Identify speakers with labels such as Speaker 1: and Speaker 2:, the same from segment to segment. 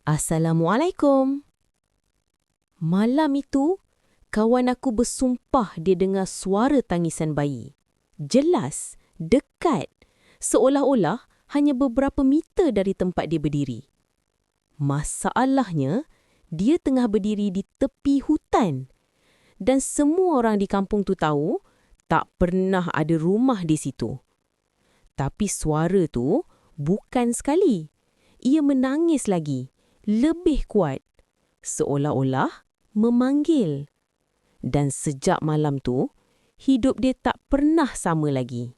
Speaker 1: Assalamualaikum. Malam itu, kawan aku bersumpah dia dengar suara tangisan bayi. Jelas, dekat, seolah-olah hanya beberapa meter dari tempat dia berdiri. Masalahnya, dia tengah berdiri di tepi hutan. Dan semua orang di kampung tu tahu, tak pernah ada rumah di situ. Tapi suara tu bukan sekali. Ia menangis lagi, lebih kuat, seolah-olah memanggil. Dan sejak malam tu, hidup dia tak pernah sama lagi.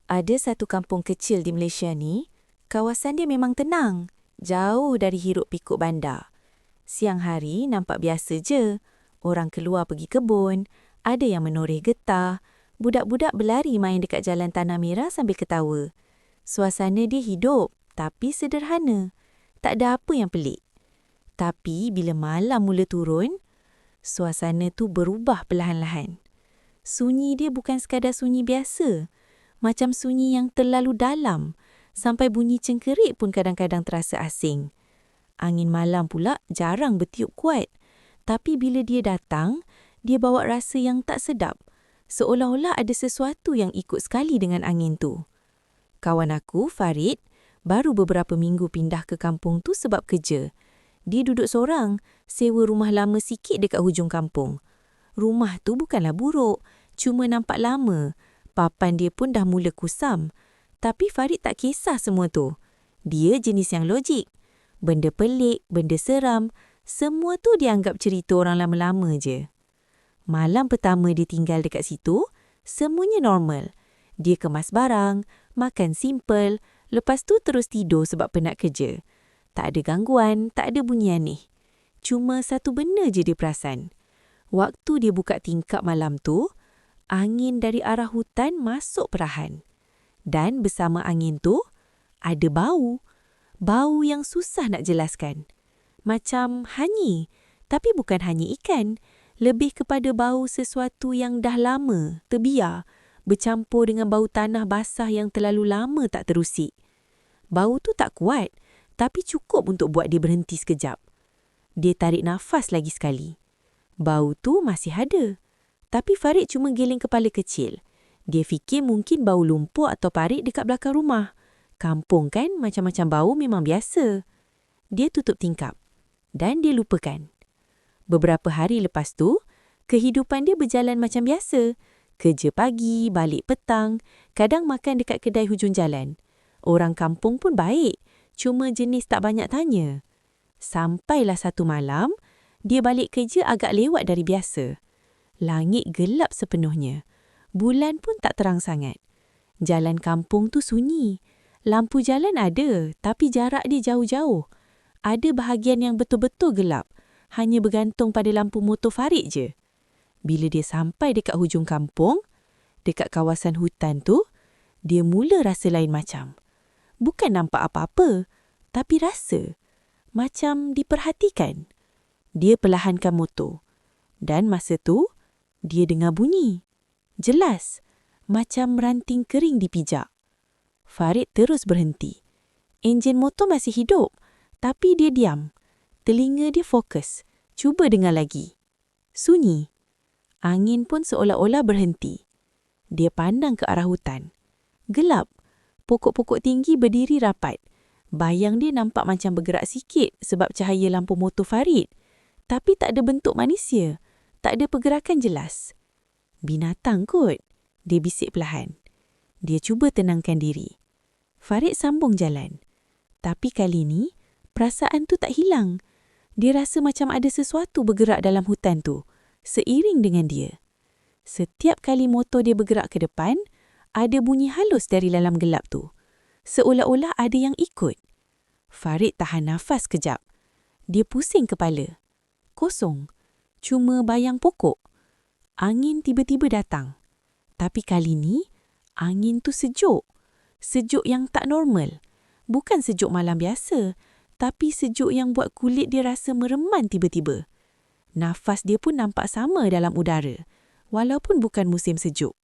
Speaker 2: Ada satu kampung kecil di Malaysia ni, kawasan dia memang tenang, jauh dari hiruk pikuk bandar. Siang hari nampak biasa je. Orang keluar pergi kebun, ada yang menoreh getah, budak-budak berlari main dekat jalan tanah merah sambil ketawa. Suasana dia hidup, tapi sederhana. Tak ada apa yang pelik. Tapi bila malam mula turun, suasana tu berubah perlahan-lahan. Sunyi dia bukan sekadar sunyi biasa. Macam sunyi yang terlalu dalam, sampai bunyi cengkerik pun kadang-kadang terasa asing. Angin malam pula jarang bertiup kuat. Tapi bila dia datang, dia bawa rasa yang tak sedap. Seolah-olah ada sesuatu yang ikut sekali dengan angin tu. Kawan aku, Farid, baru beberapa minggu pindah ke kampung tu sebab kerja. Dia duduk seorang, sewa rumah lama sikit dekat hujung kampung. Rumah tu bukanlah buruk, cuma nampak lama. Papan dia pun dah mula kusam. Tapi Farid tak kisah semua tu. Dia jenis yang logik. Benda pelik, benda seram, semua tu dianggap cerita orang lama-lama je. Malam pertama dia tinggal dekat situ, semuanya normal. Dia kemas barang, makan simple, lepas tu terus tidur sebab penat kerja. Tak ada gangguan, tak ada bunyi aneh. Cuma satu benda je dia perasan. Waktu dia buka tingkap malam tu, angin dari arah hutan masuk perlahan. Dan bersama angin tu, ada bau. Bau yang susah nak jelaskan. Macam hanyi, tapi bukan hanyi ikan. Lebih kepada bau sesuatu yang dah lama, terbiar, bercampur dengan bau tanah basah yang terlalu lama tak terusik. Bau tu tak kuat, tapi cukup untuk buat dia berhenti sekejap. Dia tarik nafas lagi sekali. Bau tu masih ada. Tapi Farid cuma geleng kepala kecil. Dia fikir mungkin bau lumpur atau parit dekat belakang rumah. Kampung kan macam-macam bau memang biasa. Dia tutup tingkap. Dan dia lupakan. Beberapa hari lepas tu, kehidupan dia berjalan macam biasa. Kerja pagi, balik petang, kadang makan dekat kedai hujung jalan. Orang kampung pun baik, cuma jenis tak banyak tanya. Sampailah satu malam, dia balik kerja agak lewat dari biasa. Langit gelap sepenuhnya. Bulan pun tak terang sangat. Jalan kampung tu sunyi. Lampu jalan ada, tapi jarak dia jauh-jauh. Ada bahagian yang betul-betul gelap. Hanya bergantung pada lampu motor Farid je. Bila dia sampai dekat hujung kampung, dekat kawasan hutan tu, dia mula rasa lain macam. Bukan nampak apa-apa, tapi rasa. Macam diperhatikan. Dia perlahankan motor. Dan masa tu, dia dengar bunyi. Jelas, macam ranting kering dipijak. Farid terus berhenti. Enjin motor masih hidup, tapi dia diam. Telinga dia fokus. Cuba dengar lagi. Sunyi. Angin pun seolah-olah berhenti. Dia pandang ke arah hutan. Gelap. Pokok-pokok tinggi berdiri rapat. Bayang dia nampak macam bergerak sikit sebab cahaya lampu motor Farid. Tapi tak ada bentuk manusia. Tak ada pergerakan jelas. Binatang kot, dia bisik perlahan. Dia cuba tenangkan diri. Farid sambung jalan. Tapi kali ni, perasaan tu tak hilang. Dia rasa macam ada sesuatu bergerak dalam hutan tu, seiring dengan dia. Setiap kali motor dia bergerak ke depan, ada bunyi halus dari dalam gelap tu. Seolah-olah ada yang ikut. Farid tahan nafas kejap. Dia pusing kepala. Kosong. Cuma bayang pokok. Angin tiba-tiba datang. Tapi kali ni, angin tu sejuk. Sejuk yang tak normal. Bukan sejuk malam biasa, tapi sejuk yang buat kulit dia rasa mereman tiba-tiba. Nafas dia pun nampak sama dalam udara. walaupun bukan musim sejuk.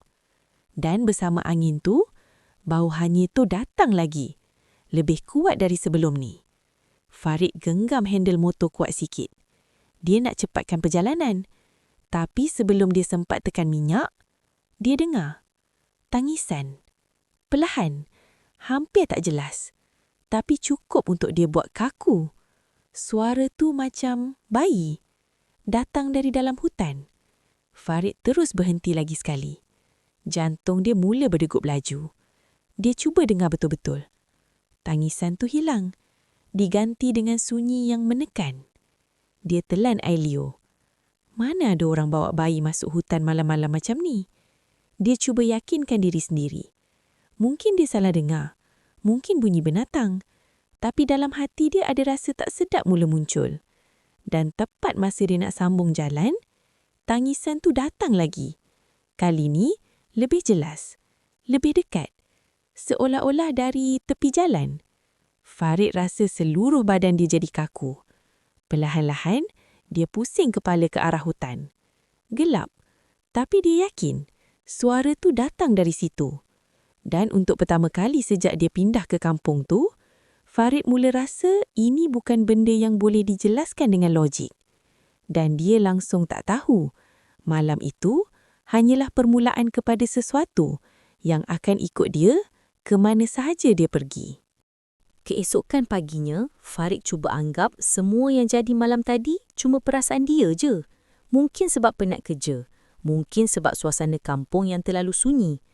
Speaker 2: Dan bersama angin tu, bau hanyir tu datang lagi. Lebih kuat dari sebelum ni. Farid genggam handle motor kuat sikit. Dia nak cepatkan perjalanan. Tapi sebelum dia sempat tekan minyak, dia dengar tangisan. Perlahan, hampir tak jelas. Tapi cukup untuk dia buat kaku. Suara tu macam bayi. Datang dari dalam hutan. Farid terus berhenti lagi sekali. Jantung dia mula berdegup laju. Dia cuba dengar betul-betul. Tangisan tu hilang. Diganti dengan sunyi yang menekan. Dia telan air liur. Mana ada orang bawa bayi masuk hutan malam-malam macam ni? Dia cuba yakinkan diri sendiri. Mungkin dia salah dengar. Mungkin bunyi binatang. Tapi dalam hati dia ada rasa tak sedap mula muncul. Dan tepat masa dia nak sambung jalan, tangisan tu datang lagi. Kali ni lebih jelas. Lebih dekat. Seolah-olah dari tepi jalan. Farid rasa seluruh badan dia jadi kaku. Perlahan-lahan, dia pusing kepala ke arah hutan. Gelap. Tapi dia yakin, suara tu datang dari situ. Dan untuk pertama kali sejak dia pindah ke kampung tu, Farid mula rasa ini bukan benda yang boleh dijelaskan dengan logik. Dan dia langsung tak tahu, malam itu hanyalah permulaan kepada sesuatu yang akan ikut dia ke mana sahaja dia pergi.
Speaker 1: Keesokan paginya, Farid cuba anggap semua yang jadi malam tadi cuma perasaan dia je. Mungkin sebab penat kerja. Mungkin sebab suasana kampung yang terlalu sunyi.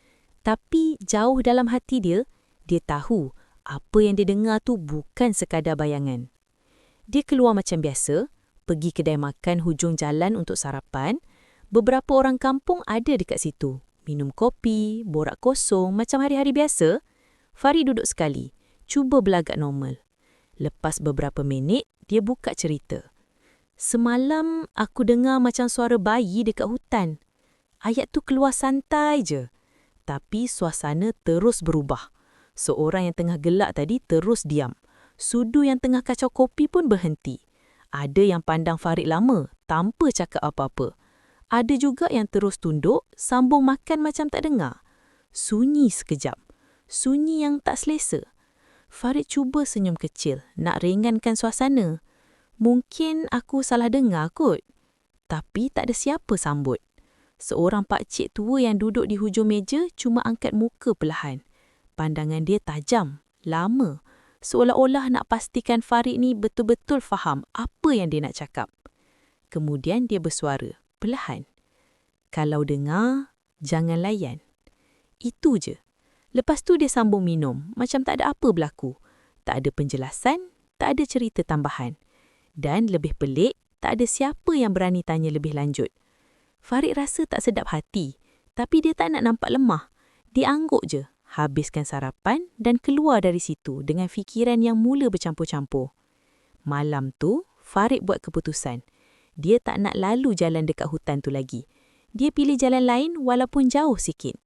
Speaker 1: Tapi jauh dalam hati dia, dia tahu apa yang dia dengar tu bukan sekadar bayangan. Dia keluar macam biasa, pergi kedai makan hujung jalan untuk sarapan. Beberapa orang kampung ada dekat situ. Minum kopi, borak kosong macam hari-hari biasa. Farid duduk sekali. Cuba belagak normal. Lepas beberapa minit, dia buka cerita. Semalam, aku dengar macam suara bayi dekat hutan. Ayat tu keluar santai je. Tapi suasana terus berubah. Seorang yang tengah gelak tadi terus diam. Sudu yang tengah kacau kopi pun berhenti. Ada yang pandang Farid lama, tanpa cakap apa-apa. Ada juga yang terus tunduk, sambung makan macam tak dengar. Sunyi sekejap. Sunyi yang tak selesa. Farid cuba senyum kecil, nak ringankan suasana. Mungkin aku salah dengar kot. Tapi tak ada siapa sambut. Seorang pakcik tua yang duduk di hujung meja cuma angkat muka perlahan. Pandangan dia tajam, lama. Seolah-olah nak pastikan Farid ni betul-betul faham apa yang dia nak cakap. Kemudian dia bersuara, perlahan. Kalau dengar, jangan layan. Itu je. Lepas tu dia sambung minum, macam tak ada apa berlaku. Tak ada penjelasan, tak ada cerita tambahan. Dan lebih pelik, tak ada siapa yang berani tanya lebih lanjut. Farid rasa tak sedap hati, tapi dia tak nak nampak lemah. Dia angguk je, habiskan sarapan dan keluar dari situ dengan fikiran yang mula bercampur-campur. Malam tu, Farid buat keputusan. Dia tak nak lalu jalan dekat hutan tu lagi. Dia pilih jalan lain walaupun jauh sikit.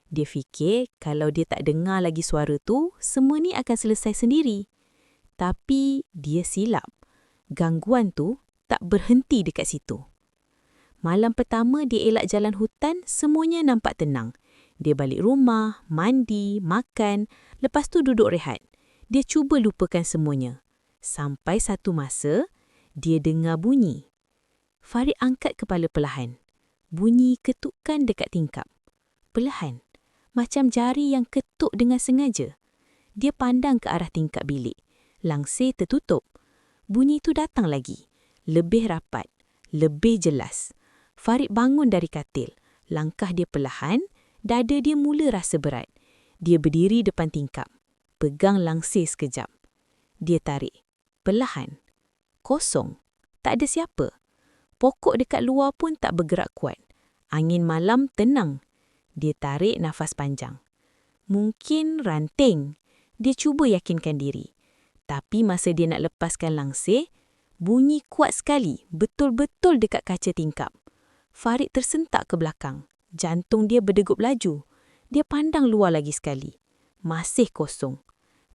Speaker 1: Dia fikir kalau dia tak dengar lagi suara tu, semua ni akan selesai sendiri. Tapi dia silap. Gangguan tu tak berhenti dekat situ. Malam pertama dia elak jalan hutan, semuanya nampak tenang. Dia balik rumah, mandi, makan, lepas tu duduk rehat. Dia cuba lupakan semuanya. Sampai satu masa, dia dengar bunyi. Farid angkat kepala perlahan. Bunyi ketukan dekat tingkap. Perlahan. Macam jari yang ketuk dengan sengaja. Dia pandang ke arah tingkap bilik. Langsir tertutup. Bunyi itu datang lagi. Lebih rapat. Lebih jelas. Farid bangun dari katil. Langkah dia perlahan. Dada dia mula rasa berat. Dia berdiri depan tingkap. Pegang langsir sekejap. Dia tarik. Perlahan. Kosong. Tak ada siapa. Pokok dekat luar pun tak bergerak kuat. Angin malam tenang. Dia tarik nafas panjang. Mungkin ranting. Dia cuba yakinkan diri. Tapi masa dia nak lepaskan langsir, bunyi kuat sekali, betul-betul dekat kaca tingkap. Farid tersentak ke belakang. Jantung dia berdegup laju. Dia pandang luar lagi sekali. Masih kosong.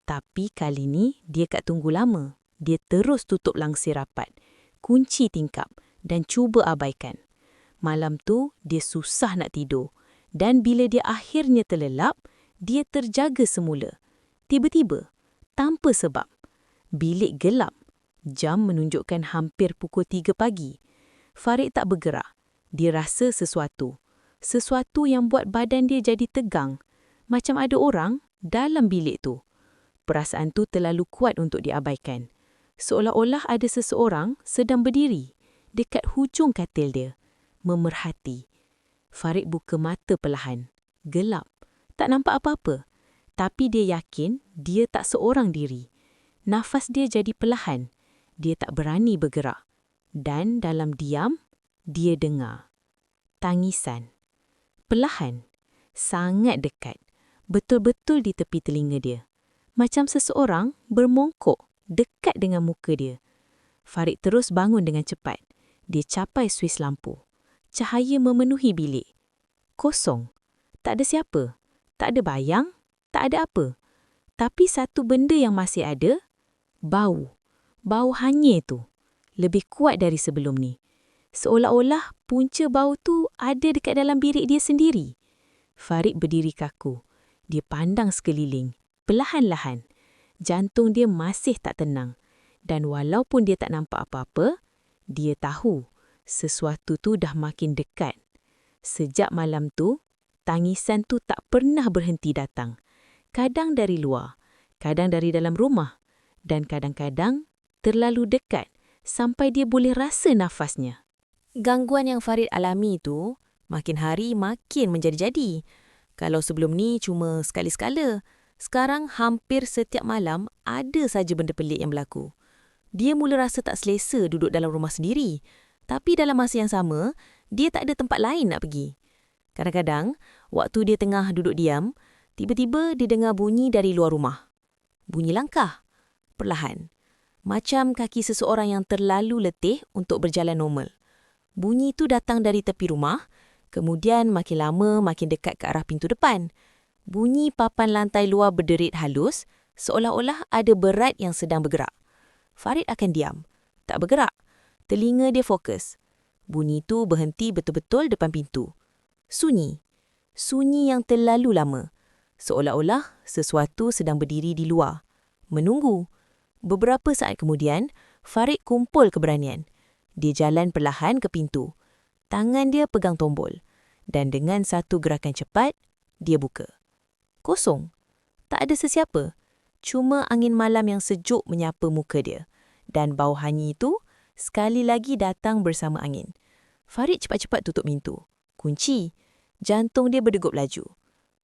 Speaker 1: Tapi kali ni dia tak tunggu lama. Dia terus tutup langsir rapat. Kunci tingkap dan cuba abaikan. Malam tu, dia susah nak tidur. Dan bila dia akhirnya terlelap, dia terjaga semula. Tiba-tiba, tanpa sebab, bilik gelap. Jam menunjukkan hampir pukul 3 pagi. Farid tak bergerak. Dia rasa sesuatu. Sesuatu yang buat badan dia jadi tegang. Macam ada orang dalam bilik tu. Perasaan tu terlalu kuat untuk diabaikan. Seolah-olah ada seseorang sedang berdiri dekat hujung katil dia, memerhati. Farid buka mata perlahan. Gelap. Tak nampak apa-apa. Tapi dia yakin dia tak seorang diri. Nafas dia jadi perlahan. Dia tak berani bergerak. Dan dalam diam, dia dengar. Tangisan. Perlahan. Sangat dekat. Betul-betul di tepi telinga dia. Macam seseorang bermongkok dekat dengan muka dia. Farid terus bangun dengan cepat. Dia capai suis lampu. Cahaya memenuhi bilik. Kosong. Tak ada siapa. Tak ada bayang. Tak ada apa. Tapi satu benda yang masih ada, bau. Bau hanyir tu. Lebih kuat dari sebelum ni. Seolah-olah punca bau tu ada dekat dalam bilik dia sendiri. Farid berdiri kaku. Dia pandang sekeliling. Perlahan-lahan. Jantung dia masih tak tenang. Dan walaupun dia tak nampak apa-apa, dia tahu sesuatu tu dah makin dekat. Sejak malam tu, tangisan tu tak pernah berhenti datang. Kadang dari luar, kadang dari dalam rumah, dan kadang-kadang terlalu dekat sampai dia boleh rasa nafasnya.
Speaker 2: Gangguan yang Farid alami itu makin hari makin menjadi-jadi. Kalau sebelum ni cuma sekali-sekala, sekarang hampir setiap malam ada saja benda pelik yang berlaku. Dia mula rasa tak selesa duduk dalam rumah sendiri. Tapi dalam masa yang sama, dia tak ada tempat lain nak pergi. Kadang-kadang, waktu dia tengah duduk diam, tiba-tiba dia dengar bunyi dari luar rumah. Bunyi langkah. Perlahan. Macam kaki seseorang yang terlalu letih untuk berjalan normal. Bunyi itu datang dari tepi rumah, kemudian makin lama makin dekat ke arah pintu depan. Bunyi papan lantai luar berderit halus, seolah-olah ada berat yang sedang bergerak. Farid akan diam. Tak bergerak. Telinga dia fokus. Bunyi itu berhenti betul-betul depan pintu. Sunyi. Sunyi yang terlalu lama. Seolah-olah sesuatu sedang berdiri di luar. Menunggu. Beberapa saat kemudian, Farid kumpul keberanian. Dia jalan perlahan ke pintu. Tangan dia pegang tombol. Dan dengan satu gerakan cepat, dia buka. Kosong. Tak ada sesiapa. Cuma angin malam yang sejuk menyapa muka dia. Dan bau hanyir itu sekali lagi datang bersama angin. Farid cepat-cepat tutup pintu. Kunci. Jantung dia berdegup laju.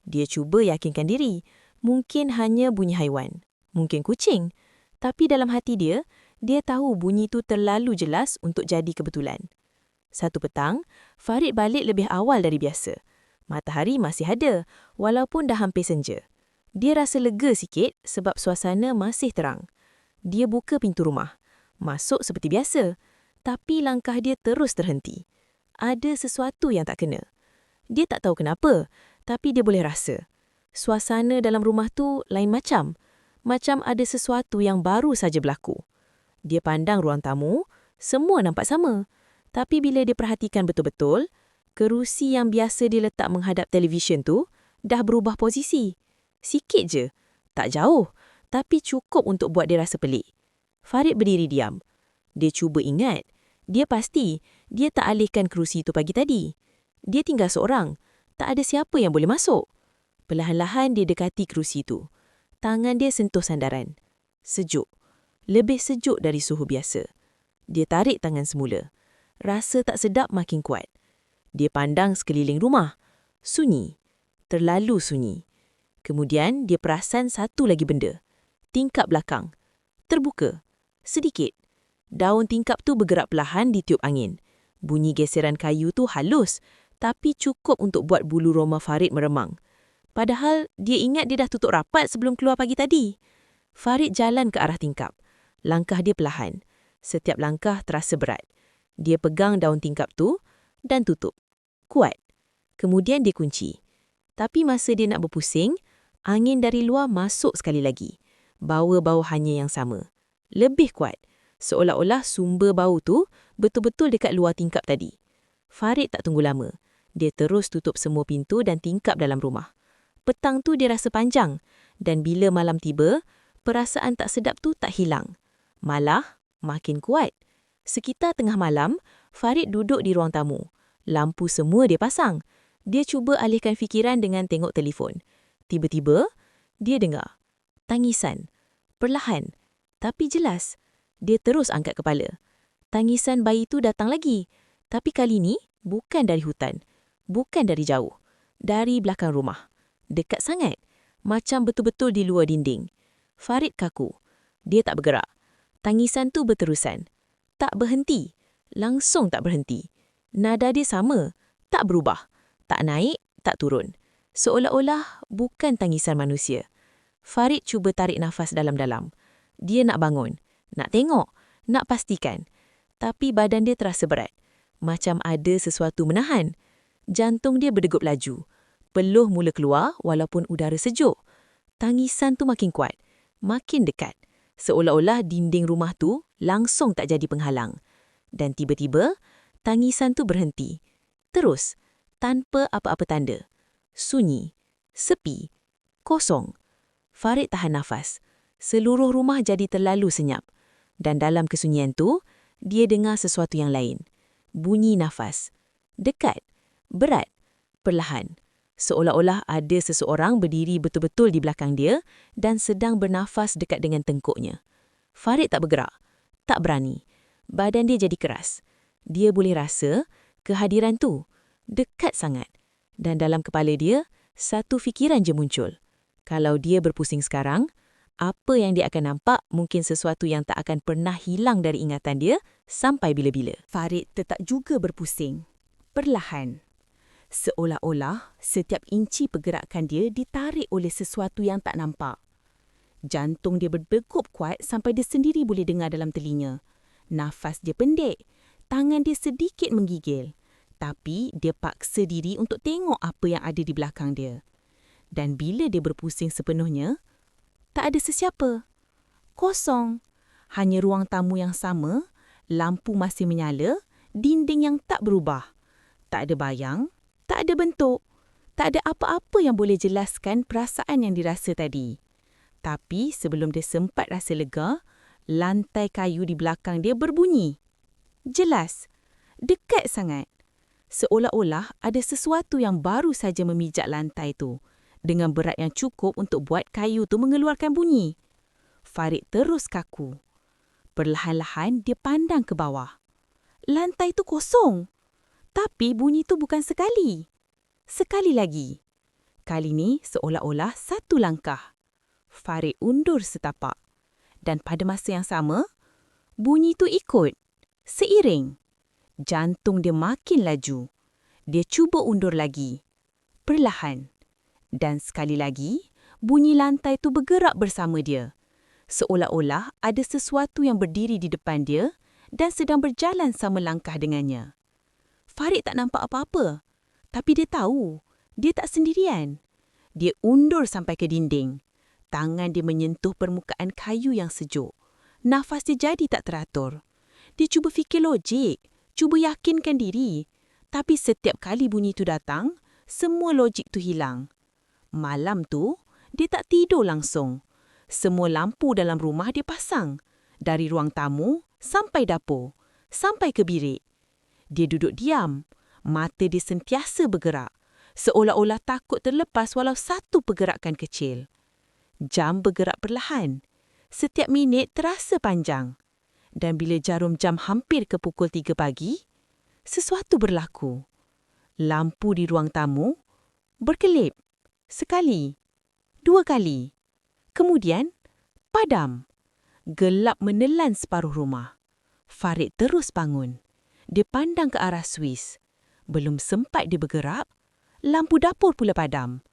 Speaker 2: Dia cuba yakinkan diri. Mungkin hanya bunyi haiwan. Mungkin kucing. Tapi dalam hati dia, dia tahu bunyi itu terlalu jelas untuk jadi kebetulan. Satu petang, Farid balik lebih awal dari biasa. Matahari masih ada, walaupun dah hampir senja. Dia rasa lega sikit sebab suasana masih terang. Dia buka pintu rumah. Masuk seperti biasa. Tapi langkah dia terus terhenti. Ada sesuatu yang tak kena. Dia tak tahu kenapa, tapi dia boleh rasa. Suasana dalam rumah tu lain macam. Macam ada sesuatu yang baru saja berlaku. Dia pandang ruang tamu, semua nampak sama. Tapi bila dia perhatikan betul-betul, kerusi yang biasa dia letak menghadap televisyen tu dah berubah posisi. Sikit je. Tak jauh, tapi cukup untuk buat dia rasa pelik. Farid berdiri diam. Dia cuba ingat. Dia pasti dia tak alihkan kerusi itu pagi tadi. Dia tinggal seorang. Tak ada siapa yang boleh masuk. Perlahan-lahan dia dekati kerusi itu. Tangan dia sentuh sandaran. Sejuk. Lebih sejuk dari suhu biasa. Dia tarik tangan semula. Rasa tak sedap makin kuat. Dia pandang sekeliling rumah. Sunyi. Terlalu sunyi. Kemudian dia perasan satu lagi benda. Tingkap belakang. Terbuka. Sedikit. Daun tingkap tu bergerak perlahan ditiup angin. Bunyi geseran kayu tu halus, tapi cukup untuk buat bulu roma Farid meremang. Padahal dia ingat dia dah tutup rapat sebelum keluar pagi tadi. Farid jalan ke arah tingkap. Langkah dia perlahan. Setiap langkah terasa berat. Dia pegang daun tingkap tu dan tutup. Kuat. Kemudian dia kunci. Tapi masa dia nak berpusing, angin dari luar masuk sekali lagi. Bawa bau hanyir yang sama. Lebih kuat. Seolah-olah sumber bau tu betul-betul dekat luar tingkap tadi.
Speaker 1: Farid tak tunggu lama. Dia terus tutup semua pintu dan tingkap dalam rumah. Petang tu dia rasa panjang dan bila malam tiba, perasaan tak sedap tu tak hilang. Malah, makin kuat. Sekitar tengah malam, Farid duduk di ruang tamu. Lampu semua dia pasang. Dia cuba alihkan fikiran dengan tengok telefon. Tiba-tiba, dia dengar tangisan. Perlahan, tapi jelas. Dia terus angkat kepala. Tangisan bayi tu datang lagi. Tapi kali ni, bukan dari hutan. Bukan dari jauh. Dari belakang rumah. Dekat sangat. Macam betul-betul di luar dinding. Farid kaku. Dia tak bergerak. Tangisan tu berterusan. Tak berhenti. Langsung tak berhenti. Nada dia sama. Tak berubah. Tak naik, tak turun. Seolah-olah bukan tangisan manusia. Farid cuba tarik nafas dalam-dalam. Dia nak bangun. Nak tengok. Nak pastikan. Tapi badan dia terasa berat. Macam ada sesuatu menahan. Jantung dia berdegup laju. Peluh mula keluar walaupun udara sejuk. Tangisan tu makin kuat. Makin dekat. Seolah-olah dinding rumah tu langsung tak jadi penghalang. Dan tiba-tiba, tangisan tu berhenti. Terus, tanpa apa-apa tanda. Sunyi. Sepi. Kosong. Farid tahan nafas. Seluruh rumah jadi terlalu senyap. Dan dalam kesunyian tu, dia dengar sesuatu yang lain. Bunyi nafas. Dekat. Berat. Perlahan. Seolah-olah ada seseorang berdiri betul-betul di belakang dia dan sedang bernafas dekat dengan tengkuknya. Farid tak bergerak. Tak berani. Badan dia jadi keras. Dia boleh rasa kehadiran tu. Dekat sangat. Dan dalam kepala dia, satu fikiran je muncul. Kalau dia berpusing sekarang, apa yang dia akan nampak mungkin sesuatu yang tak akan pernah hilang dari ingatan dia sampai bila-bila.
Speaker 3: Farid tetap juga berpusing. Perlahan. Seolah-olah setiap inci pergerakan dia ditarik oleh sesuatu yang tak nampak. Jantung dia berdegup kuat sampai dia sendiri boleh dengar dalam telinga. Nafas dia pendek. Tangan dia sedikit menggigil. Tapi dia paksa diri untuk tengok apa yang ada di belakang dia. Dan bila dia berpusing sepenuhnya, tak ada sesiapa. Kosong. Hanya ruang tamu yang sama, lampu masih menyala, dinding yang tak berubah. Tak ada bayang, tak ada bentuk. Tak ada apa-apa yang boleh jelaskan perasaan yang dirasa tadi. Tapi sebelum dia sempat rasa lega, lantai kayu di belakang dia berbunyi. Jelas. Dekat sangat. Seolah-olah ada sesuatu yang baru saja memijak lantai tu. Dengan berat yang cukup untuk buat kayu tu mengeluarkan bunyi. Farid terus kaku. Perlahan-lahan dia pandang ke bawah. Lantai tu kosong. Tapi bunyi tu bukan sekali. Sekali lagi. Kali ni seolah-olah satu langkah. Farid undur setapak. Dan pada masa yang sama, bunyi tu ikut. Seiring. Jantung dia makin laju. Dia cuba undur lagi. Perlahan. Dan sekali lagi, bunyi lantai tu bergerak bersama dia. Seolah-olah ada sesuatu yang berdiri di depan dia dan sedang berjalan sama langkah dengannya. Farid tak nampak apa-apa. Tapi dia tahu, dia tak sendirian. Dia undur sampai ke dinding. Tangan dia menyentuh permukaan kayu yang sejuk. Nafas dia jadi tak teratur. Dia cuba fikir logik, cuba yakinkan diri. Tapi setiap kali bunyi tu datang, semua logik tu hilang. Malam tu, dia tak tidur langsung. Semua lampu dalam rumah dia pasang. Dari ruang tamu sampai dapur, sampai ke bilik. Dia duduk diam. Mata dia sentiasa bergerak. Seolah-olah takut terlepas walau satu pergerakan kecil. Jam bergerak perlahan. Setiap minit terasa panjang. Dan bila jarum jam hampir ke pukul 3 pagi, sesuatu berlaku. Lampu di ruang tamu berkelip. Sekali. 2 kali. Kemudian, padam. Gelap menelan separuh rumah. Farid terus bangun. Dia pandang ke arah Swiss. Belum sempat dia bergerak, lampu dapur pula padam.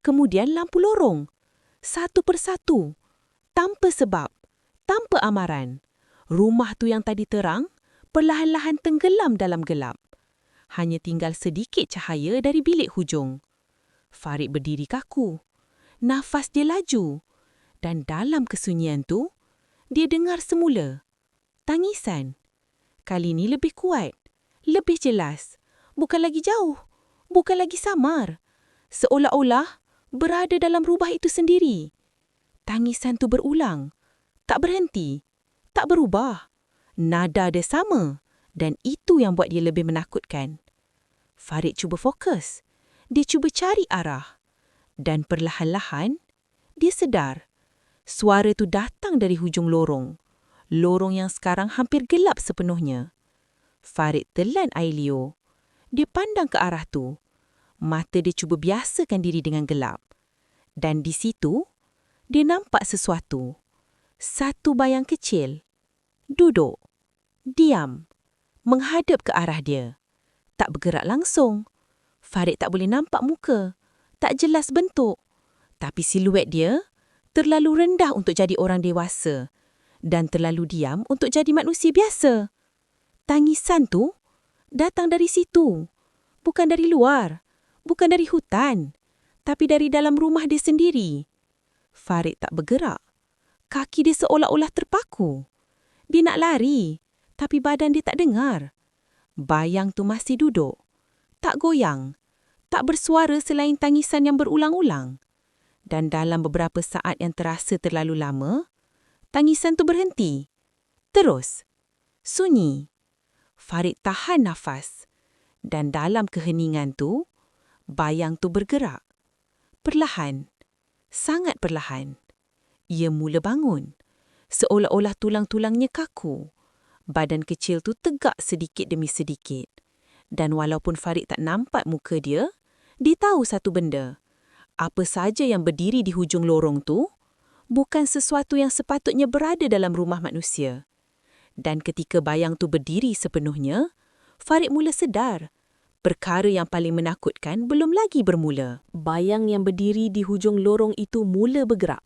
Speaker 3: Kemudian lampu lorong. Satu persatu. Tanpa sebab. Tanpa amaran. Rumah tu yang tadi terang, perlahan-lahan tenggelam dalam gelap. Hanya tinggal sedikit cahaya dari bilik hujung. Farid berdiri kaku. Nafas dia laju. Dan dalam kesunyian tu, dia dengar semula. Tangisan. Kali ni lebih kuat. Lebih jelas. bukan lagi jauh, bukan lagi samar. Seolah-olah berada dalam rumah itu sendiri. Tangisan tu berulang, tak berhenti, tak berubah. Nada dia sama dan itu yang buat dia lebih menakutkan. Farid cuba fokus. Dia cuba cari arah. Dan perlahan-lahan, dia sedar. Suara tu datang dari hujung lorong. Lorong yang sekarang hampir gelap sepenuhnya. Farid telan air liur. Dia pandang ke arah tu. Mata dia cuba biasakan diri dengan gelap. Dan di situ, dia nampak sesuatu. Satu bayang kecil. Duduk. Diam. Menghadap ke arah dia. Tak bergerak langsung. Farid tak boleh nampak muka. Tak jelas bentuk. Tapi siluet dia terlalu rendah untuk jadi orang dewasa dan terlalu diam untuk jadi manusia biasa. Tangisan tu datang dari situ. Bukan dari luar. Bukan dari hutan. Tapi dari dalam rumah dia sendiri. Farid tak bergerak. Kaki dia seolah-olah terpaku. Dia nak lari. Tapi badan dia tak dengar. Bayang tu masih duduk. Tak goyang. Tak bersuara selain tangisan yang berulang-ulang. Dan dalam beberapa saat yang terasa terlalu lama, tangisan tu berhenti. Terus. Sunyi. Farid tahan nafas. Dan dalam keheningan tu, bayang tu bergerak. Perlahan. Sangat perlahan. Ia mula bangun. Seolah-olah tulang-tulangnya kaku. Badan kecil tu tegak sedikit demi sedikit. Dan walaupun Farid tak nampak muka dia, dia tahu satu benda. Apa saja yang berdiri di hujung lorong tu, bukan sesuatu yang sepatutnya berada dalam rumah manusia. Dan ketika bayang tu berdiri sepenuhnya, Farid mula sedar. Perkara yang paling menakutkan belum lagi bermula.
Speaker 1: Bayang yang berdiri di hujung lorong itu mula bergerak.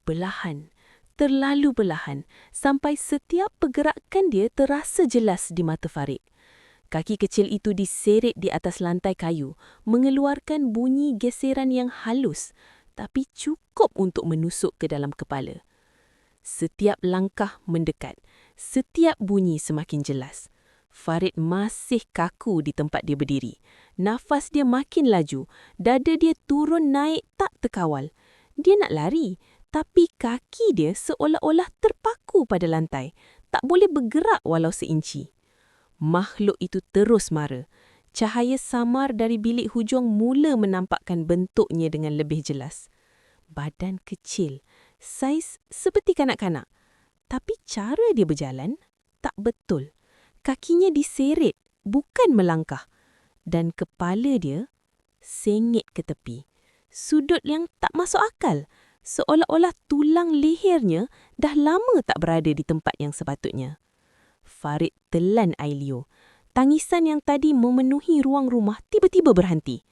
Speaker 1: Perlahan. Terlalu perlahan, sampai setiap pergerakan dia terasa jelas di mata Farid. Kaki kecil itu diseret di atas lantai kayu, mengeluarkan bunyi geseran yang halus, tapi cukup untuk menusuk ke dalam kepala. Setiap langkah mendekat, setiap bunyi semakin jelas. Farid masih kaku di tempat dia berdiri. Nafas dia makin laju, dada dia turun naik tak terkawal. Dia nak lari, tapi kaki dia seolah-olah terpaku pada lantai. Tak boleh bergerak walau seinci. Makhluk itu terus mara. Cahaya samar dari bilik hujung mula menampakkan bentuknya dengan lebih jelas. Badan kecil, saiz seperti kanak-kanak. Tapi cara dia berjalan tak betul. Kakinya diseret, bukan melangkah. Dan kepala dia sengit ke tepi. Sudut yang tak masuk akal. Seolah-olah tulang lehernya dah lama tak berada di tempat yang sepatutnya. Farid telan air liur. Tangisan yang tadi memenuhi ruang rumah tiba-tiba berhenti.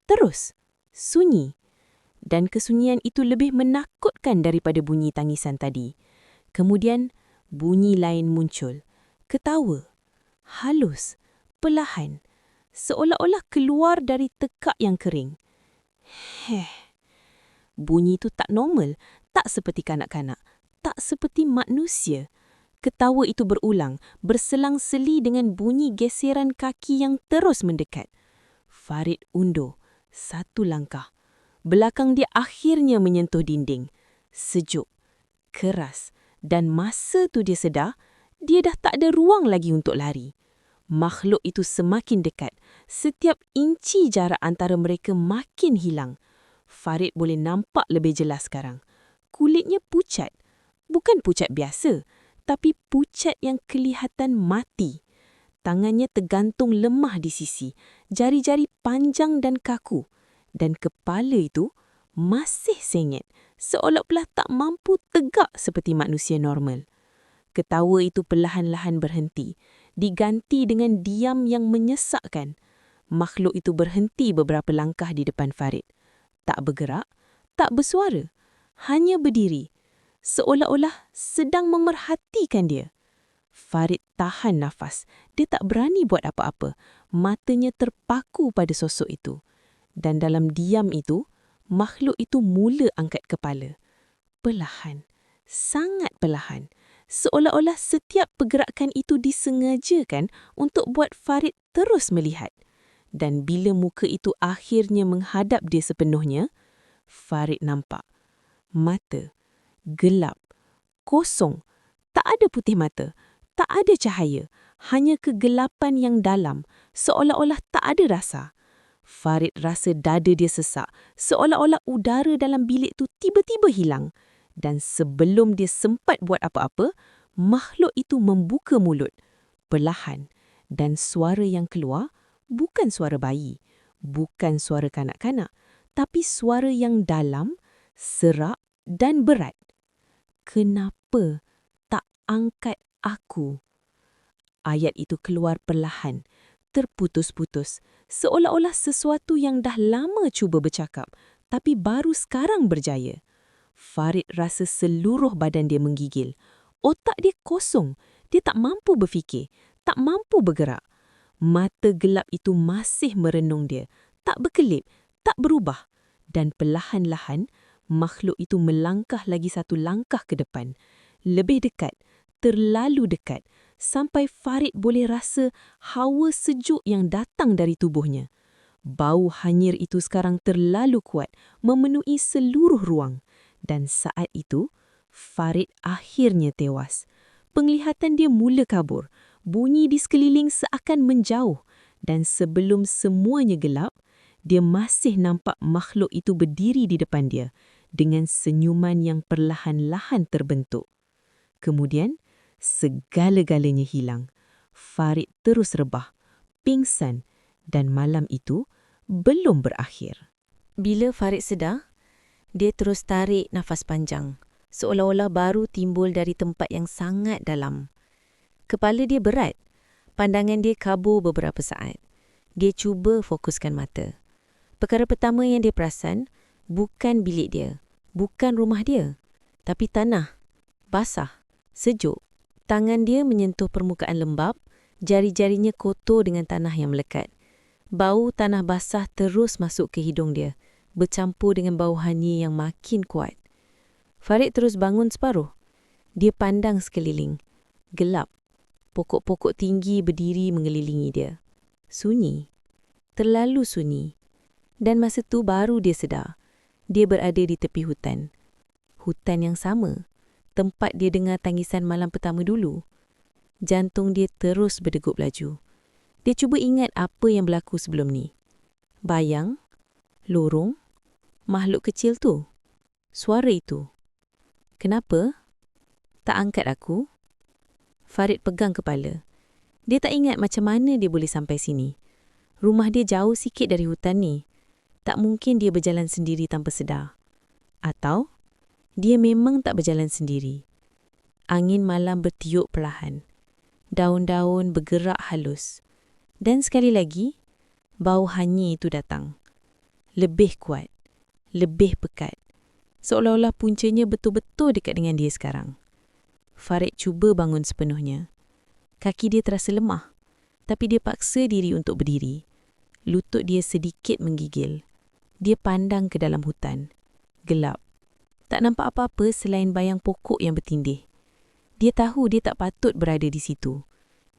Speaker 1: Terus, sunyi. Dan kesunyian itu lebih menakutkan daripada bunyi tangisan tadi. Kemudian, bunyi lain muncul. Ketawa. Halus. Perlahan. Seolah-olah keluar dari tekak yang kering. Bunyi itu tak normal, tak seperti kanak-kanak, tak seperti manusia. Ketawa itu berulang, berselang-seli dengan bunyi geseran kaki yang terus mendekat. Farid undur, satu langkah. Belakang dia akhirnya menyentuh dinding. Sejuk, keras, dan masa tu dia sedar, dia dah tak ada ruang lagi untuk lari. Makhluk itu semakin dekat. Setiap inci jarak antara mereka makin hilang. Farid boleh nampak lebih jelas sekarang. Kulitnya pucat. Bukan pucat biasa, tapi pucat yang kelihatan mati. Tangannya tergantung lemah di sisi, jari-jari panjang dan kaku. Dan kepala itu masih sengit, seolah-olah tak mampu tegak seperti manusia normal. Ketawa itu perlahan-lahan berhenti, diganti dengan diam yang menyesakkan. Makhluk itu berhenti beberapa langkah di depan Farid. Tak bergerak, tak bersuara, hanya berdiri, seolah-olah sedang memerhatikan dia. Farid tahan nafas, dia tak berani buat apa-apa, matanya terpaku pada sosok itu. Dan dalam diam itu, makhluk itu mula angkat kepala. Perlahan, sangat perlahan,
Speaker 3: Seolah-olah setiap pergerakan itu disengajakan untuk buat Farid terus melihat. Dan bila muka itu akhirnya menghadap dia sepenuhnya, Farid nampak mata gelap, kosong, tak ada putih mata, tak ada cahaya, hanya kegelapan yang dalam, seolah-olah tak ada rasa. Farid rasa dada dia sesak, seolah-olah udara dalam bilik tu tiba-tiba hilang. Dan sebelum dia sempat buat apa-apa, makhluk itu membuka mulut, perlahan, dan suara yang keluar bukan suara bayi, bukan suara kanak-kanak, tapi suara yang dalam, serak dan berat. Kenapa tak angkat aku? Ayat itu keluar perlahan, terputus-putus, seolah-olah sesuatu yang dah lama cuba bercakap, tapi baru sekarang berjaya. Farid rasa seluruh badan dia menggigil. Otak dia kosong, dia tak mampu berfikir, tak mampu bergerak. Mata gelap itu masih merenung dia, tak berkelip, tak berubah. Dan perlahan-lahan, makhluk itu melangkah lagi satu langkah ke depan. Lebih dekat, terlalu dekat, sampai Farid boleh rasa hawa sejuk yang datang dari tubuhnya. Bau hanyir itu sekarang terlalu kuat, memenuhi seluruh ruang. Dan saat itu, Farid akhirnya tewas. Penglihatan dia mula kabur, bunyi di sekeliling seakan menjauh. Dan sebelum semuanya gelap, dia masih nampak makhluk itu berdiri di depan dia dengan senyuman yang perlahan-lahan terbentuk. Kemudian, segala-galanya hilang. Farid terus rebah, pingsan, dan malam itu belum berakhir.
Speaker 2: Bila Farid sedar, dia terus tarik nafas panjang, seolah-olah baru timbul dari tempat yang sangat dalam. Kepala dia berat, pandangan dia kabur beberapa saat. Dia cuba fokuskan mata. Perkara pertama yang dia perasan, bukan bilik dia, bukan rumah dia, tapi tanah, basah, sejuk. Tangan dia menyentuh permukaan lembap, jari-jarinya kotor dengan tanah yang melekat. Bau tanah basah terus masuk ke hidung dia, bercampur dengan bau hanyir yang makin kuat. Farid terus bangun separuh. Dia pandang sekeliling. Gelap. Pokok-pokok tinggi berdiri mengelilingi dia. Sunyi. Terlalu sunyi. Dan masa tu baru dia sedar. Dia berada di tepi hutan. Hutan yang sama. Tempat dia dengar tangisan malam pertama dulu. Jantung dia terus berdegup laju. Dia cuba ingat apa yang berlaku sebelum ni. Bayang, lorong, makhluk kecil tu, suara itu. Kenapa? Tak angkat aku? Farid pegang kepala. Dia tak ingat macam mana dia boleh sampai sini. Rumah dia jauh sikit dari hutan ni. Tak mungkin dia berjalan sendiri tanpa sedar. Atau, dia memang tak berjalan sendiri. Angin malam bertiup perlahan. Daun-daun bergerak halus. Dan sekali lagi, bau hanyir itu datang. Lebih kuat, lebih pekat. Seolah-olah puncanya betul-betul dekat dengan dia sekarang. Farid cuba bangun sepenuhnya. Kaki dia terasa lemah, tapi dia paksa diri untuk berdiri. Lutut dia sedikit menggigil. Dia pandang ke dalam hutan. Gelap. Tak nampak apa-apa selain bayang pokok yang bertindih. Dia tahu dia tak patut berada di situ.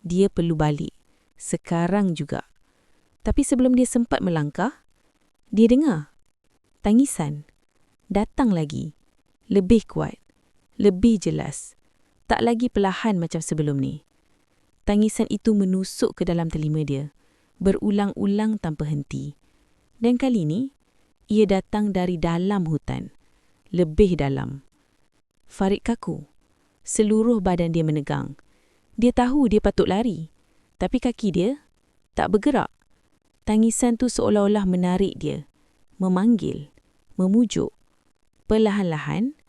Speaker 2: Dia perlu balik. Sekarang juga. Tapi sebelum dia sempat melangkah, dia dengar. Tangisan. Datang lagi. Lebih kuat. Lebih jelas. Tak lagi perlahan macam sebelum ni. Tangisan itu menusuk ke dalam telinga dia. Berulang-ulang tanpa henti. Dan kali ni, ia datang dari dalam hutan. Lebih dalam. Farid kaku. Seluruh badan dia menegang. Dia tahu dia patut lari. Tapi kaki dia tak bergerak. Tangisan tu seolah-olah menarik dia. Memanggil. Memujuk. Perlahan-lahan,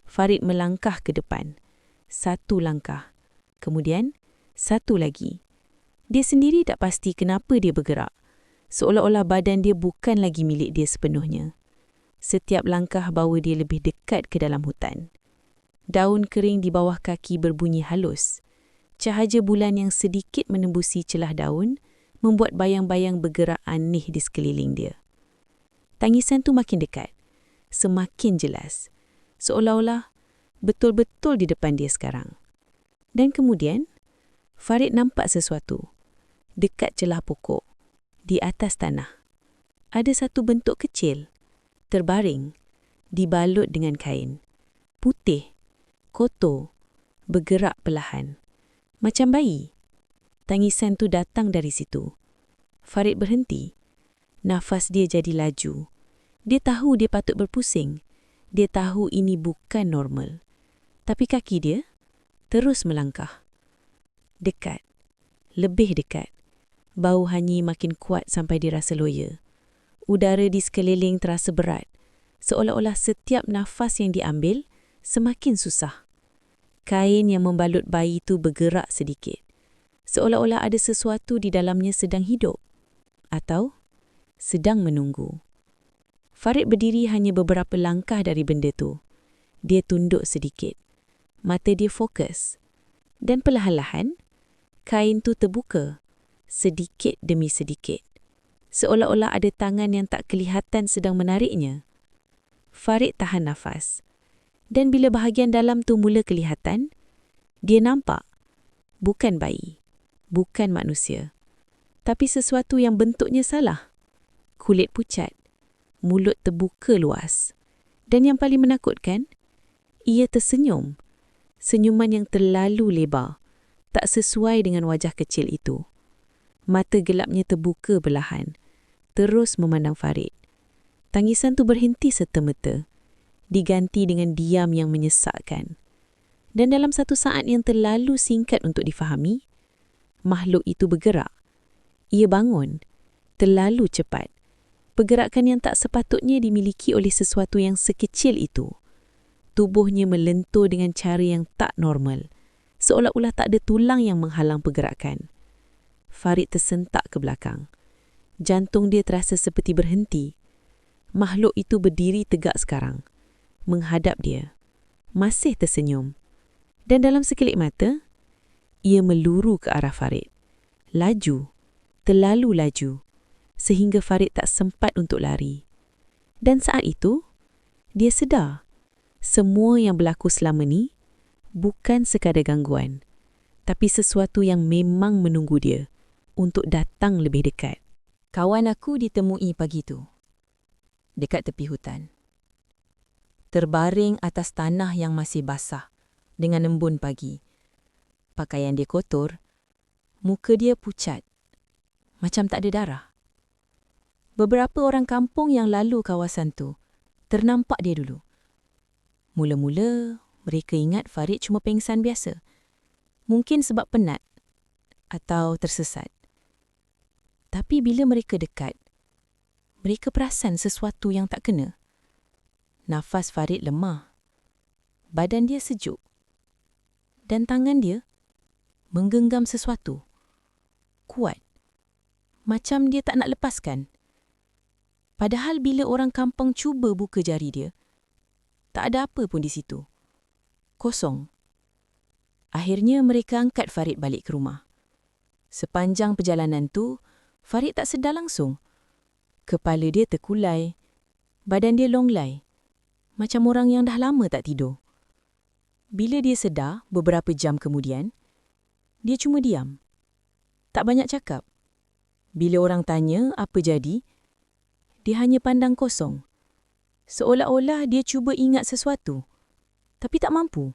Speaker 2: Farid melangkah ke depan. Satu langkah. Kemudian, satu lagi. Dia sendiri tak pasti kenapa dia bergerak. Seolah-olah badan dia bukan lagi milik dia sepenuhnya. Setiap langkah bawa dia lebih dekat ke dalam hutan. Daun kering di bawah kaki berbunyi halus. Cahaya bulan yang sedikit menembusi celah daun membuat bayang-bayang bergerak aneh di sekeliling dia. Tangisan tu makin dekat, semakin jelas, seolah-olah betul-betul di depan dia sekarang.
Speaker 3: Dan kemudian, Farid nampak sesuatu. Dekat celah pokok, di atas tanah. Ada satu bentuk kecil, terbaring, dibalut dengan kain. Putih, kotor, bergerak perlahan. Macam bayi. Tangisan tu datang dari situ. Farid berhenti. Nafas dia jadi laju. Dia tahu dia patut berpusing. Dia tahu ini bukan normal. Tapi kaki dia terus melangkah. Dekat. Lebih dekat. Bau hanyi makin kuat sampai dirasa loya. Udara di sekeliling terasa berat. Seolah-olah setiap nafas yang diambil semakin susah. Kain yang membalut bayi itu bergerak sedikit. Seolah-olah ada sesuatu di dalamnya sedang hidup. Atau sedang menunggu. Farid berdiri hanya beberapa langkah dari benda tu. Dia tunduk sedikit. Mata dia fokus. Dan perlahan-lahan, kain tu terbuka. Sedikit demi sedikit. Seolah-olah ada tangan yang tak kelihatan sedang menariknya. Farid tahan nafas. Dan bila bahagian dalam tu mula kelihatan, dia nampak. Bukan bayi. Bukan manusia. Tapi sesuatu yang bentuknya salah. Kulit pucat. Mulut terbuka luas. Dan yang paling menakutkan, ia tersenyum. Senyuman yang terlalu lebar. Tak sesuai dengan wajah kecil itu. Mata gelapnya terbuka perlahan. Terus memandang Farid. Tangisan tu berhenti serta-merta. Diganti dengan diam yang menyesakkan. Dan dalam satu saat yang terlalu singkat untuk difahami, makhluk itu bergerak. Ia bangun. Terlalu cepat. Pergerakan yang tak sepatutnya dimiliki oleh sesuatu yang sekecil itu. Tubuhnya melentur dengan cara yang tak normal. Seolah-olah tak ada tulang yang menghalang pergerakan. Farid tersentak ke belakang. Jantung dia terasa seperti berhenti. Makhluk itu berdiri tegak sekarang. Menghadap dia. Masih tersenyum. Dan dalam sekelip mata, ia meluru ke arah Farid. Laju. Terlalu laju. Sehingga Farid tak sempat untuk lari. Dan saat itu, dia sedar. Semua yang berlaku selama ni bukan sekadar gangguan. Tapi sesuatu yang memang menunggu dia untuk datang lebih dekat.
Speaker 2: Kawan aku ditemui pagi tu. Dekat tepi hutan. Terbaring atas tanah yang masih basah dengan embun pagi. Pakaian dia kotor. Muka dia pucat. Macam tak ada darah. Beberapa orang kampung yang lalu kawasan tu ternampak dia dulu. Mula-mula, mereka ingat Farid cuma pengsan biasa. Mungkin sebab penat atau tersesat. Tapi bila mereka dekat, mereka perasan sesuatu yang tak kena. Nafas Farid lemah. Badan dia sejuk. Dan tangan dia menggenggam sesuatu. Kuat. Macam dia tak nak lepaskan. Padahal bila orang kampung cuba buka jari dia, tak ada apa pun di situ. Kosong. Akhirnya mereka angkat Farid balik ke rumah. Sepanjang perjalanan tu, Farid tak sedar langsung. Kepala dia terkulai. Badan dia longlai. Macam orang yang dah lama tak tidur. Bila dia sedar beberapa jam kemudian, dia cuma diam. Tak banyak cakap. Bila orang tanya apa jadi, dia hanya pandang kosong. Seolah-olah dia cuba ingat sesuatu, tapi tak mampu.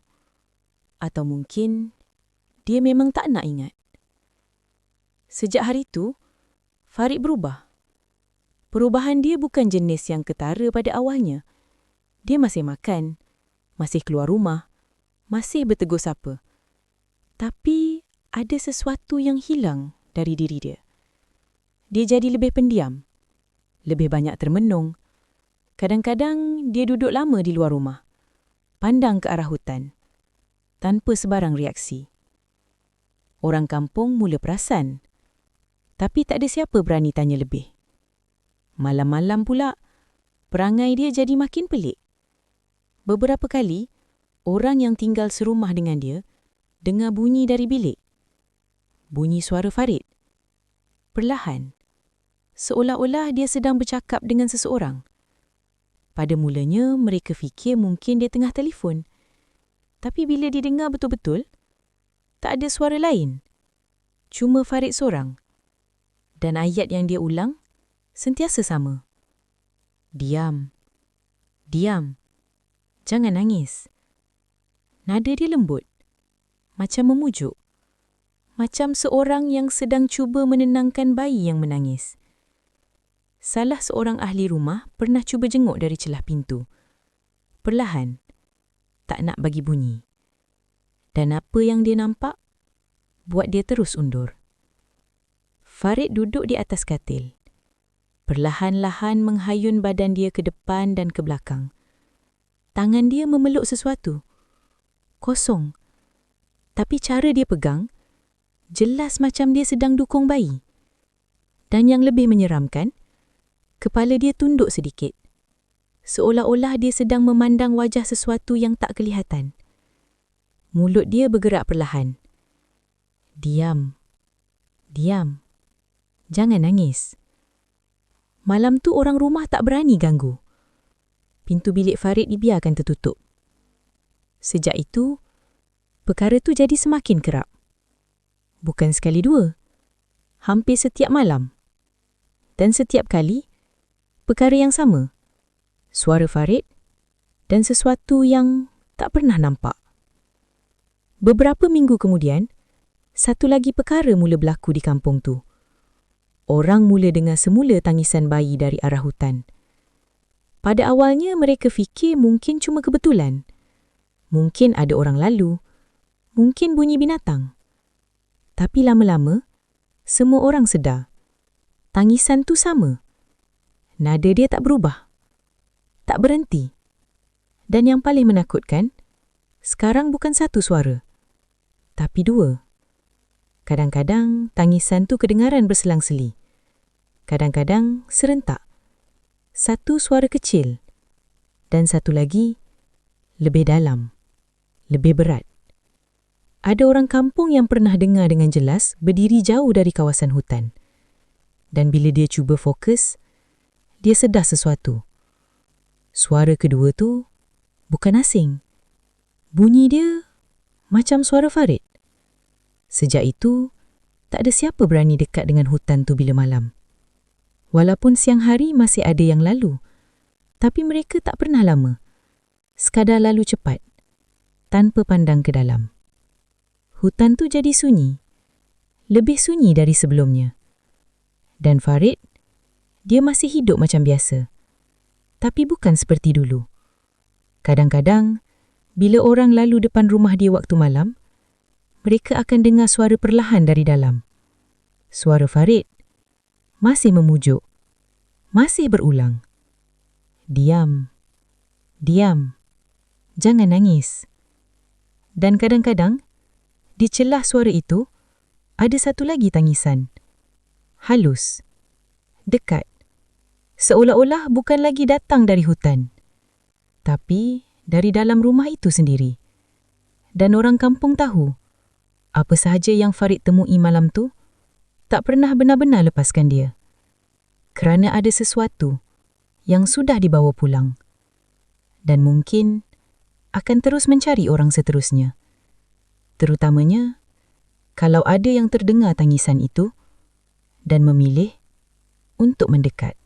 Speaker 2: Atau mungkin dia memang tak nak ingat. Sejak hari itu, Farid berubah. Perubahan dia bukan jenis yang ketara pada awalnya. Dia masih makan, masih keluar rumah, masih bertegur sapa. Tapi ada sesuatu yang hilang dari diri dia. Dia jadi lebih pendiam, lebih banyak termenung. Kadang-kadang dia duduk lama di luar rumah, pandang ke arah hutan, tanpa sebarang reaksi. Orang kampung mula perasan, tapi tak ada siapa berani tanya lebih. Malam-malam pula, perangai dia jadi makin pelik. Beberapa kali, orang yang tinggal serumah dengan dia dengar bunyi dari bilik. Bunyi suara Farid. Perlahan. Seolah-olah dia sedang bercakap dengan seseorang. Pada mulanya, mereka fikir mungkin dia tengah telefon. Tapi bila didengar betul-betul,
Speaker 3: tak ada suara lain. Cuma Farid seorang. Dan ayat yang dia ulang sentiasa sama. Diam. Diam. Jangan nangis. Nada dia lembut. Macam memujuk. Macam seorang yang sedang cuba menenangkan bayi yang menangis. Salah seorang ahli rumah pernah cuba jenguk dari celah pintu. Perlahan. Tak nak bagi bunyi. Dan apa yang dia nampak buat dia terus undur. Farid duduk di atas katil. Perlahan-lahan menghayun badan dia ke depan dan ke belakang. Tangan dia memeluk sesuatu. Kosong. Tapi cara dia pegang, jelas macam dia sedang dukung bayi. Dan yang lebih menyeramkan, kepala dia tunduk sedikit. Seolah-olah dia sedang memandang wajah sesuatu yang tak kelihatan. Mulut dia bergerak perlahan. Diam. Diam. Jangan nangis. Malam tu orang rumah tak berani ganggu. Pintu bilik Farid dibiarkan tertutup. Sejak itu, perkara tu jadi semakin kerap. Bukan sekali dua. Hampir setiap malam. Dan setiap kali, perkara yang sama. Suara Farid dan sesuatu yang tak pernah nampak. Beberapa minggu kemudian, satu lagi perkara mula berlaku di kampung tu. Orang mula dengar semula tangisan bayi dari arah hutan. Pada awalnya mereka fikir mungkin cuma kebetulan. Mungkin ada orang lalu. Mungkin bunyi binatang. Tapi lama-lama, semua orang sedar. Tangisan tu sama. Nada dia tak berubah. Tak berhenti. Dan yang paling menakutkan, sekarang bukan satu suara. Tapi dua. Kadang-kadang tangisan tu kedengaran berselang-seli. Kadang-kadang serentak. Satu suara kecil. Dan satu lagi, lebih dalam. Lebih berat. Ada orang kampung yang pernah dengar dengan jelas berdiri jauh dari kawasan hutan. Dan bila dia cuba fokus, dia sedar sesuatu. Suara kedua tu bukan asing. Bunyi dia macam suara Farid. Sejak itu, tak ada siapa berani dekat dengan hutan tu bila malam. Walaupun siang hari masih ada yang lalu, tapi mereka tak pernah lama. Sekadar lalu cepat, tanpa pandang ke dalam. Hutan tu jadi sunyi. Lebih sunyi dari sebelumnya. Dan Farid, dia masih hidup macam biasa. Tapi bukan seperti dulu. Kadang-kadang, bila orang lalu depan rumah dia waktu malam, mereka akan dengar suara perlahan dari dalam. Suara Farid masih memujuk, masih berulang. Diam, diam, jangan nangis. Dan kadang-kadang, di celah suara itu, ada satu lagi tangisan. Halus, dekat. Seolah-olah bukan lagi datang dari hutan. Tapi dari dalam rumah itu sendiri. Dan orang kampung tahu, apa sahaja yang Farid temui malam tu, tak pernah benar-benar lepaskan dia. Kerana ada sesuatu yang sudah dibawa pulang. Dan mungkin akan terus mencari orang seterusnya. Terutamanya, kalau ada yang terdengar tangisan itu dan memilih untuk mendekat.